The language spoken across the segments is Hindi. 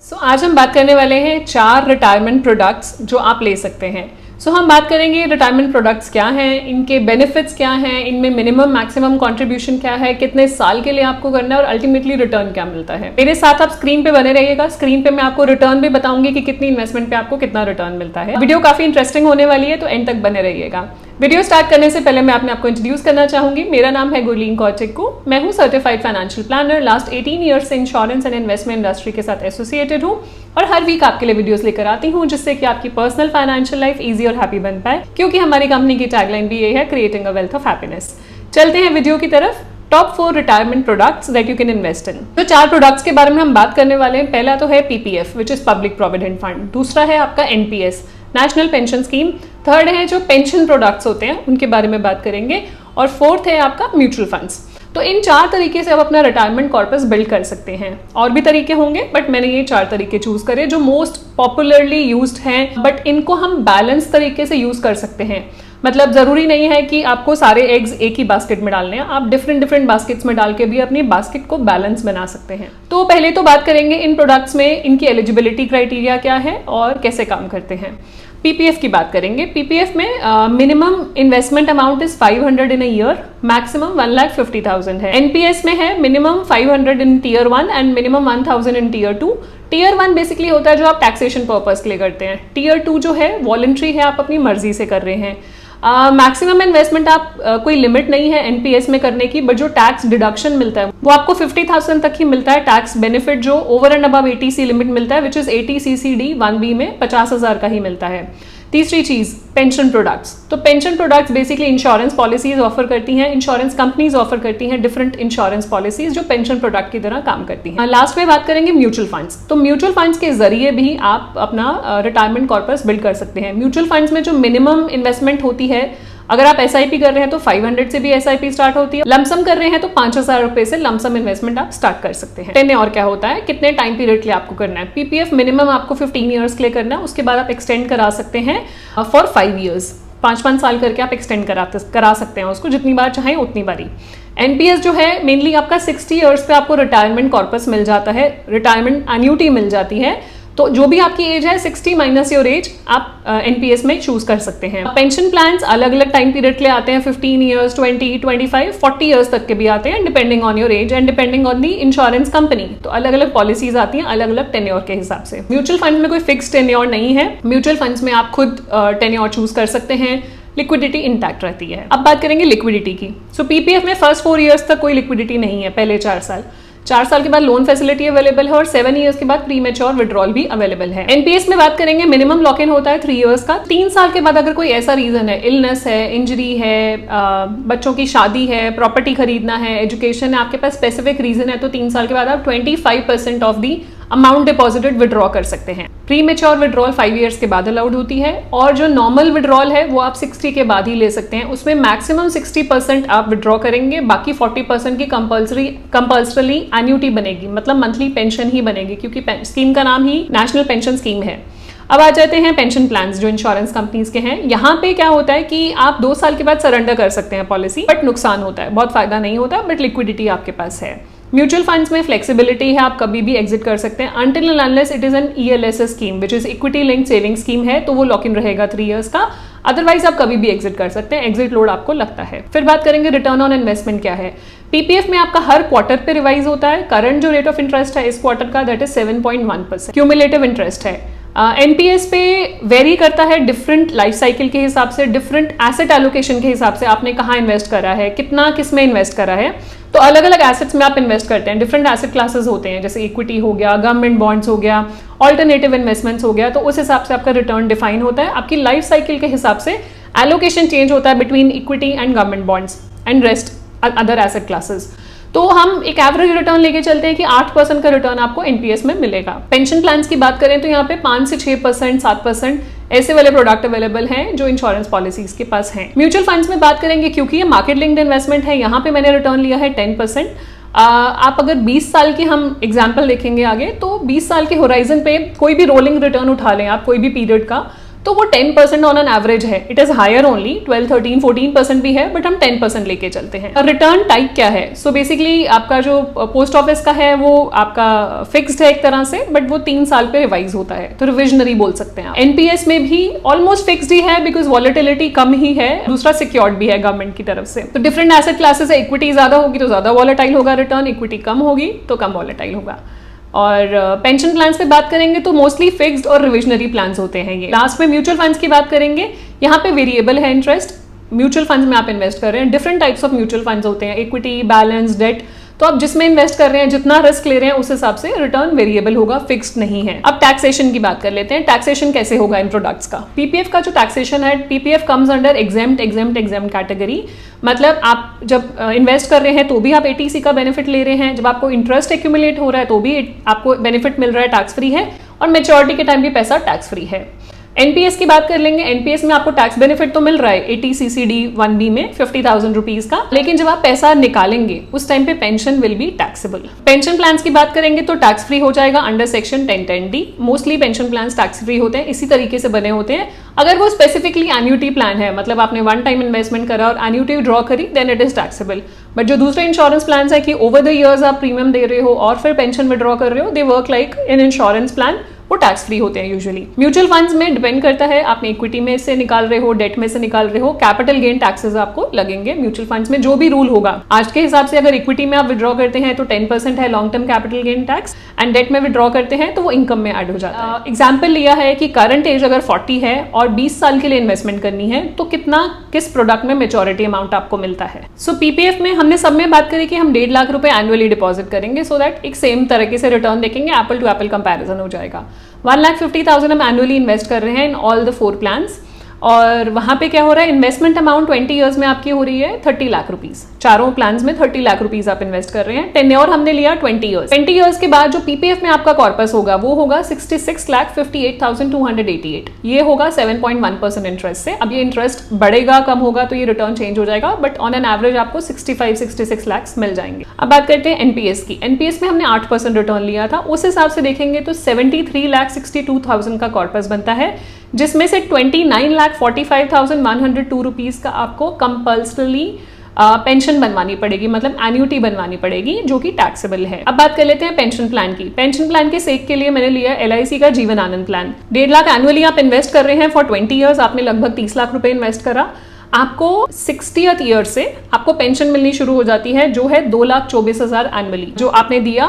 आज हम बात करने वाले हैं 4 रिटायरमेंट प्रोडक्ट्स जो आप ले सकते हैं। हम बात करेंगे रिटायरमेंट प्रोडक्ट्स क्या हैं, इनके बेनिफिट्स क्या हैं, इनमें मिनिमम मैक्सिमम कंट्रीब्यूशन क्या है, कितने साल के लिए आपको करना है और अल्टीमेटली रिटर्न क्या मिलता है। मेरे साथ आप स्क्रीन पे बने रहिएगा। स्क्रीन पे मैं आपको रिटर्न भी बताऊंगी कि कितनी इन्वेस्टमेंट पे आपको कितना रिटर्न मिलता है। वीडियो काफी इंटरेस्टिंग होने वाली है, तो एंड तक बने रहिएगा। वीडियो स्टार्ट करने से पहले मैं अपने आपको इंट्रोड्यूस करना चाहूंगी। मेरा नाम है गुरलीन कौटिक्कू। मैं हूँ certified financial planner. Last 18 years से इंश्योरेंस एंड इन्वेस्टमेंट इंडस्ट्री के साथ एसोसिएटेड हूँ और हर वीक आपके लिए वीडियोस लेकर आती हूँ जिससे कि आपकी पर्सनल फाइनेंशियल लाइफ इजी और हैप्पी बन पाए, क्योंकि हमारी कंपनी की टैगलाइन भी ये है, creating a wealth of happiness. चलते हैं वीडियो की तरफ। Top 4 retirement products that you can invest in. तो 4 प्रोडक्ट्स के बारे में हम बात करने वाले हैं। पहला तो है PPF which is public provident fund. दूसरा है आपका NPS, national pension scheme. Third है जो पेंशन प्रोडक्ट्स होते हैं उनके बारे में बात करेंगे। और फोर्थ है आपका म्यूचुअल फंड्स। तो इन 4 तरीके से आप अपना रिटायरमेंट कॉर्पस बिल्ड कर सकते हैं। और भी तरीके होंगे बट मैंने ये 4 तरीके चूज करे जो मोस्ट पॉपुलरली यूज्ड हैं, बट इनको हम बैलेंस तरीके से यूज कर सकते हैं। मतलब जरूरी नहीं है कि आपको सारे एग्स एक ही बास्केट में डालने हैं, आप डिफरेंट बास्केट्स में डाल के भी अपनी बास्केट को बैलेंस बना सकते हैं। तो पहले तो बात करेंगे इन प्रोडक्ट्स में इनकी एलिजिबिलिटी क्राइटेरिया क्या है और कैसे काम करते हैं। पीपीएफ की बात करेंगे। पीपीएफ में minimum investment amount is 500 in a year, maximum 1,50,000 है। एनपीएस में है minimum 500 in tier 1 and minimum 1,000 in tier 2। Tier 1 basically होता है जो आप टैक्सेशन पर्पस के लिए करते हैं। टीयर 2 जो है वॉलंटरी है, आप अपनी मर्जी से कर रहे हैं। मैक्सिमम इन्वेस्टमेंट आप कोई लिमिट नहीं है एनपीएस में करने की, बट जो टैक्स डिडक्शन मिलता है वो आपको 50,000 तक ही मिलता है। टैक्स बेनिफिट जो over and above 80C limit मिलता है विच इज 80CCD 1B में 50,000 का ही मिलता है। तीसरी चीज पेंशन प्रोडक्ट्स। तो pension products basically insurance policies offer करती हैं, इंश्योरेंस कंपनीज ऑफर करती हैं डिफरेंट इंश्योरेंस पॉलिसीज जो पेंशन प्रोडक्ट की तरह काम करती हैं। लास्ट में बात करेंगे म्यूचुअल फंड्स। तो म्यूचुअल फंड्स के जरिए भी आप अपना रिटायरमेंट कॉर्पस बिल्ड कर सकते हैं। म्यूचुअल फंड्स में जो मिनिमम इन्वेस्टमेंट होती है, अगर आप एसआईपी कर रहे हैं तो 500 से भी एसआईपी स्टार्ट होती है। लमसम कर रहे हैं तो 5,000 रुपए से लमसम इन्वेस्टमेंट आप स्टार्ट कर सकते हैं। टेन और क्या होता है, कितने टाइम पीरियड के लिए आपको करना है। पीपीएफ मिनिमम आपको 15 ईयर्स के लिए करना है, उसके बाद आप एक्सटेंड करा सकते हैं फॉर 5 ईयर्स। 5-5 साल करके आप एक्सटेंड करा सकते हैं उसको, जितनी बार चाहें उतनी बारी। एनपीएस जो है मेनली आपका 60 ईयर्स पे आपको रिटायरमेंट कॉर्पस मिल जाता है, रिटायरमेंट एन्यूटी मिल जाती है। तो जो भी आपकी एज है 60 माइनस योर एज आप एनपीएस में चूज कर सकते हैं। पेंशन प्लान्स अलग अलग टाइम पीरियड के लिए आते हैं, 15 ईयर्स, 20, 25, 40 ईयर्स तक के भी आते हैं, depending on your age and depending on the insurance company. तो अलग अलग पॉलिसीज आती हैं अलग अलग टेन्योर के हिसाब से। म्यूचुअल फंड में कोई फिक्स टेन्योर नहीं है। म्यूचुअल फंड्स में आप खुद टेन्योर चूज कर सकते हैं। लिक्विडिटी इंटैक्ट रहती है। अब बात करेंगे लिक्विडिटी की। पीपीएफ में फर्स्ट 4 ईयर्स तक कोई लिक्विडिटी नहीं है, पहले 4 साल। 4 साल के बाद लोन फैसिलिटी अवेलेबल है और 7 ईयर्स के बाद प्री मैच्योर विड्रॉल भी अवेलेबल है। एनपीएस में बात करेंगे, मिनिमम लॉक इन होता है 3 ईयर्स का। 3 साल के बाद अगर कोई ऐसा रीजन है, इलनेस है, इंजरी है, बच्चों की शादी है, प्रॉपर्टी खरीदना है, एजुकेशन है, आपके पास स्पेसिफिक रीजन है, तो 3 साल के बाद आप 25% of the amount deposited withdraw कर सकते हैं। प्री मेच्योर विड्रॉल 5 ईयर्स के बाद अलाउड होती है और जो नॉर्मल विड्रॉल है वो आप 60 के बाद ही ले सकते हैं। उसमें मैक्सिमम 60% आप विड्रॉ करेंगे, बाकी 40% की कंपल्सरली एन्यूटी बनेगी, मतलब मंथली पेंशन ही बनेगी, क्योंकि स्कीम का नाम ही नेशनल पेंशन स्कीम है। अब आ जाते हैं पेंशन प्लान्स जो इंश्योरेंस कंपनीज के हैं। यहाँ पे क्या होता है कि आप 2 साल के बाद सरेंडर कर सकते हैं पॉलिसी, बट नुकसान होता है, बहुत फायदा नहीं होता, बट लिक्विडिटी आपके पास है। म्यूचुअल फंड्स में फ्लेक्सिबिलिटी है, आप कभी भी एग्जिट कर सकते हैं until and unless it is an ELSS scheme which is equity linked saving scheme है, तो वो लॉक इन रहेगा 3 इयर्स का। अदरवाइज आप कभी भी एग्जिट कर सकते हैं, एग्जिट लोड आपको लगता है। फिर बात करेंगे रिटर्न ऑन इन्वेस्टमेंट क्या है। पीपीएफ में आपका हर क्वार्टर पे रिवाइज होता है। करंट जो रेट ऑफ इंटरेस्ट है इस क्वार्टर का दैट इज 7.1%। क्यूमुलेटिव इंटरेस्ट है। एनपीएस पे वेरी करता है डिफरेंट लाइफ साइकिल के हिसाब से, डिफरेंट एसेट एलोकेशन के हिसाब से, आपने कहाँ इन्वेस्ट करा है, कितना किस में इन्वेस्ट करा है। तो अलग अलग एसेट्स में आप इन्वेस्ट करते हैं, डिफरेंट एसेट क्लासेस होते हैं, जैसे इक्विटी हो गया, गवर्नमेंट बॉन्ड्स हो गया, ऑल्टरनेटिव इन्वेस्टमेंट्स हो गया, तो उस हिसाब से आपका रिटर्न डिफाइन होता है। आपकी लाइफ साइकिल के हिसाब से एलोकेशन चेंज होता है between equity and government bonds and rest other asset classes. तो हम एक एवरेज रिटर्न लेके चलते हैं कि 8% का रिटर्न आपको एनपीएस में मिलेगा। पेंशन प्लान्स की बात करें तो यहाँ पे 5 से 6%, 7% ऐसे वाले प्रोडक्ट अवेलेबल हैं जो इंश्योरेंस पॉलिसीज के पास हैं। म्यूचुअल फंड्स में बात करेंगे, क्योंकि ये मार्केट लिंक्ड इन्वेस्टमेंट है, यहाँ पे मैंने रिटर्न लिया है 10%। आप अगर 20 साल की हम एग्जाम्पल देखेंगे आगे, तो 20 साल के होराइजन पे कोई भी रोलिंग रिटर्न उठा लें आप, कोई भी पीरियड का, तो वो 10% ऑन एन एवरेज है। इट इज हायर ओनली, 12, 13, 14% भी है, बट हम 10% लेके चलते हैं। रिटर्न टाइप क्या है? सो बेसिकली आपका जो पोस्ट ऑफिस का है वो आपका फिक्स्ड है एक तरह से, बट वो 3 साल पे रिवाइज होता है, तो रिविजनरी बोल सकते हैं आप। एनपीएस में भी ऑलमोस्ट फिक्स्ड ही है, बिकॉज वॉलेटिलिटी कम ही है, दूसरा सिक्योर्ड भी है गवर्नमेंट की तरफ से। तो डिफरेंट एसेट क्लासेस है, इक्विटी ज्यादा होगी तो ज्यादा वॉलेटाइल होगा रिटर्न, इक्विटी कम होगी तो कम वॉलेटाइल होगा। और पेंशन प्लान्स पे बात करेंगे तो मोस्टली फिक्स्ड और रिविजनरी प्लान्स होते हैं ये। लास्ट में म्यूचुअल फंड्स की बात करेंगे, यहाँ पे वेरिएबल है इंटरेस्ट। म्यूचुअल फंड्स में आप इन्वेस्ट कर रहे हैं, different types of mutual funds होते हैं, इक्विटी, बैलेंस, डेट, तो आप जिसमें इन्वेस्ट कर रहे हैं, जितना रिस्क ले रहे हैं उस हिसाब से रिटर्न वेरिएबल होगा, फिक्स्ड नहीं है। अब टैक्सेशन की बात कर लेते हैं, टैक्सेशन कैसे होगा इन प्रोडक्ट्स का। पीपीएफ का जो टैक्सेशन है, PPF comes under exempt category, मतलब आप जब इन्वेस्ट कर रहे हैं तो भी आप एटीसी का बेनिफिट ले रहे हैं, जब आपको इंटरेस्ट एक्यूमुलेट हो रहा है तो भी आपको बेनिफिट मिल रहा है, टैक्स फ्री है, और मेच्योरिटी के टाइम भी पैसा टैक्स फ्री है। एनपीएस की बात कर लेंगे, एनपीएस में आपको टैक्स बेनिफिट तो मिल रहा है 80CCD 1B में 50,000 रुपीज का, लेकिन जब आप पैसा निकालेंगे उस टाइम पे pension will be taxable. Pension plans की बात करेंगे तो टैक्स फ्री हो जाएगा under section 1010D। Mostly pension plans tax free होते हैं, इसी तरीके से बने होते हैं। अगर वो स्पेसिफिकली एन्युटी प्लान है, मतलब आपने वन टाइम इन्वेस्टमेंट करा और एन्युटी ड्रॉ करी, then it is taxable. But जो दूसरे इंश्योरेंस प्लान है कि ओवर द ईयर्स आप प्रीमियम दे रहे हो और फिर पेंशन विड्रॉ कर रहे हो, they work like in insurance plan, वो टैक्स फ्री होते हैं यूजुअली। म्यूचुअल फंड्स में डिपेंड करता है, आपने इक्विटी में से निकाल रहे हो, डेट में से निकाल रहे हो, कैपिटल गेन टैक्सेस आपको लगेंगे म्यूचुअल फंड्स में। जो भी रूल होगा आज के हिसाब से, अगर इक्विटी में आप विड्रॉ करते हैं तो 10% है long term capital gain tax, and debt में विड्रॉ करते हैं तो वो इनकम में ऐड हो जाता है। एग्जाम्पल लिया है कि करंट एज अगर 40 है और 20 साल के लिए इन्वेस्टमेंट करनी है तो कितना किस प्रोडक्ट में मेच्योरिटी अमाउंट आपको मिलता है। सो पीपीएफ में हमने सब में बात करी कि हम 1.5 लाख रुपए एनुअली डिपॉजिट करेंगे, सो दैट एक सेम तरीके से रिटर्न देखेंगे, एप्पल टू एप्पल कंपैरिजन हो जाएगा। 1,50,000 हम एनुअली इन्वेस्ट कर रहे हैं इन ऑल द 4 प्लान्स, और वहां पे क्या हो रहा है, इन्वेस्टमेंट अमाउंट 20 ईयर्स में आपकी हो रही है 30 लाख रुपीज। चारों प्लान्स में 30 लाख रुपीज आप इन्वेस्ट कर रहे हैं। टेन्योर हमने लिया 20 ईयर्स। 20 ईयर्स के बाद जो पीपीएफ में आपका कॉर्पस होगा वो होगा 66,58,288। ये होगा 7.1% इंटरेस्ट से। अब ये इंटरेस्ट बढ़ेगा कम होगा तो ये रिटर्न चेंज हो जाएगा, बट ऑन एन एवरेज आपको 65-66 लाख मिल जाएंगे। अब बात करते हैं एनपीएस की। एनपीएस में हमने 8% रिटर्न लिया था, उस हिसाब से देखेंगे तो 73,62,000 का कॉर्पस बनता है, जिसमें से 29,45,102 रुपीज का आपको कंपल्सरी पेंशन बनवानी पड़ेगी, मतलब एन्युटी बनवानी पड़ेगी, जो कि टैक्सेबल है। अब बात कर लेते हैं पेंशन प्लान की। पेंशन प्लान के सेक के लिए मैंने लिया LIC का जीवन आनंद प्लान। 1.5 लाख एनुअली आप इन्वेस्ट कर रहे हैं फॉर 20 ईयर्स, आपने लगभग 30 लाख रुपए इन्वेस्ट करा। आपको 60th ईयर से आपको पेंशन मिलनी शुरू हो जाती है, जो है 2,24,000 एनुअली। जो आपने दिया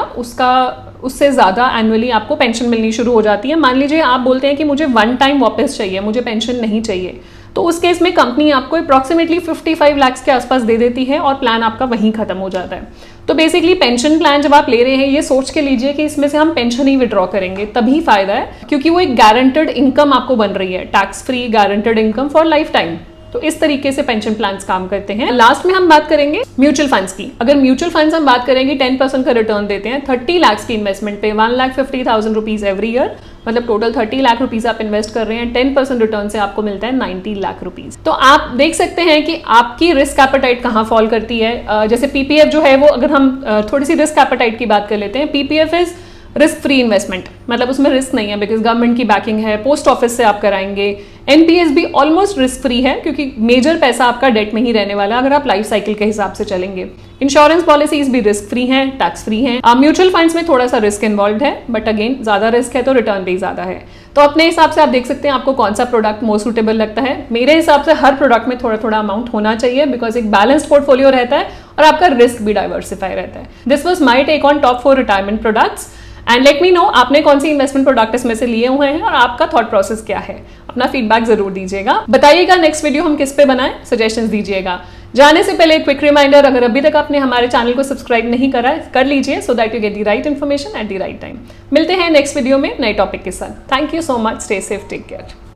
उससे ज्यादा एनुअली आपको पेंशन मिलनी शुरू हो जाती है। मान लीजिए आप बोलते हैं कि मुझे वन टाइम वापस चाहिए, मुझे पेंशन नहीं चाहिए, तो उस केस में कंपनी आपको अप्रॉक्सीमेटली 55 लाख के आसपास दे देती है और प्लान आपका वहीं खत्म हो जाता है। तो बेसिकली पेंशन प्लान जब आप ले रहे हैं, ये सोच के लीजिए कि इसमें से हम पेंशन ही विड्रॉ करेंगे, तभी फायदा है, क्योंकि वो एक गारंटेड इनकम आपको बन रही है, tax free guaranteed income for life time. तो इस तरीके से पेंशन प्लान्स काम करते हैं। लास्ट में हम बात करेंगे म्यूचुअल फंड्स की। अगर म्यूचुअल फंड्स हम बात करेंगे 10% का रिटर्न देते हैं 30 लाख की इन्वेस्टमेंट पे, 1,50,000 रुपीज एवरी ईयर, मतलब टोटल 30 लाख रुपीज आप इन्वेस्ट कर रहे हैं, 10% रिटर्न से आपको मिलता है 90 लाख रुपीज। तो आप देख सकते हैं कि आपकी रिस्क एपेटाइट कहाँ फॉल करती है। जैसे पीपीएफ जो है वो, अगर हम थोड़ी सी रिस्क एपेटाइट की बात कर लेते हैं, PPF is risk free investment, मतलब उसमें रिस्क नहीं है, बिकॉज गवर्नमेंट की बैकिंग है, पोस्ट ऑफिस से आप कराएंगे। एनपीएस भी ऑलमोस्ट रिस्क फ्री है, क्योंकि मेजर पैसा आपका डेट में ही रहने वाला है अगर आप लाइफ साइकिल के हिसाब से चलेंगे। इंश्योरेंस पॉलिसीज भी रिस्क फ्री हैं, टैक्स फ्री हैं। म्यूचुअल फंड्स में थोड़ा सा रिस्क इन्वॉल्व है, बट अगेन ज्यादा रिस्क है तो रिटर्न भी ज्यादा है। तो अपने हिसाब से आप देख सकते हैं आपको कौन सा प्रोडक्ट मोस्ट सुटेबल लगता है। मेरे हिसाब से हर प्रोडक्ट में थोड़ा थोड़ा अमाउंट होना चाहिए, बिकॉज एक बैलेंस्ड पोर्टफोलियो रहता है और आपका रिस्क भी डाइवर्सिफाई रहता है। This was my take on top 4 retirement products, and let me know आपने कौन सी इन्वेस्टमेंट प्रोडक्ट इसमें से लिए हुए हैं और आपका थॉट प्रोसेस क्या है। अपना फीडबैक जरूर दीजिएगा, बताइएगा नेक्स्ट वीडियो हम किस पे बनाएं, सजेशंस दीजिएगा। जाने से पहले क्विक रिमाइंडर, अगर अभी तक आपने हमारे चैनल को सब्सक्राइब नहीं करा है, कर लीजिए, so that you get the right information at the right time. मिलते हैं नेक्स्ट वीडियो में नए टॉपिक के साथ। Thank you so much, stay safe, take care.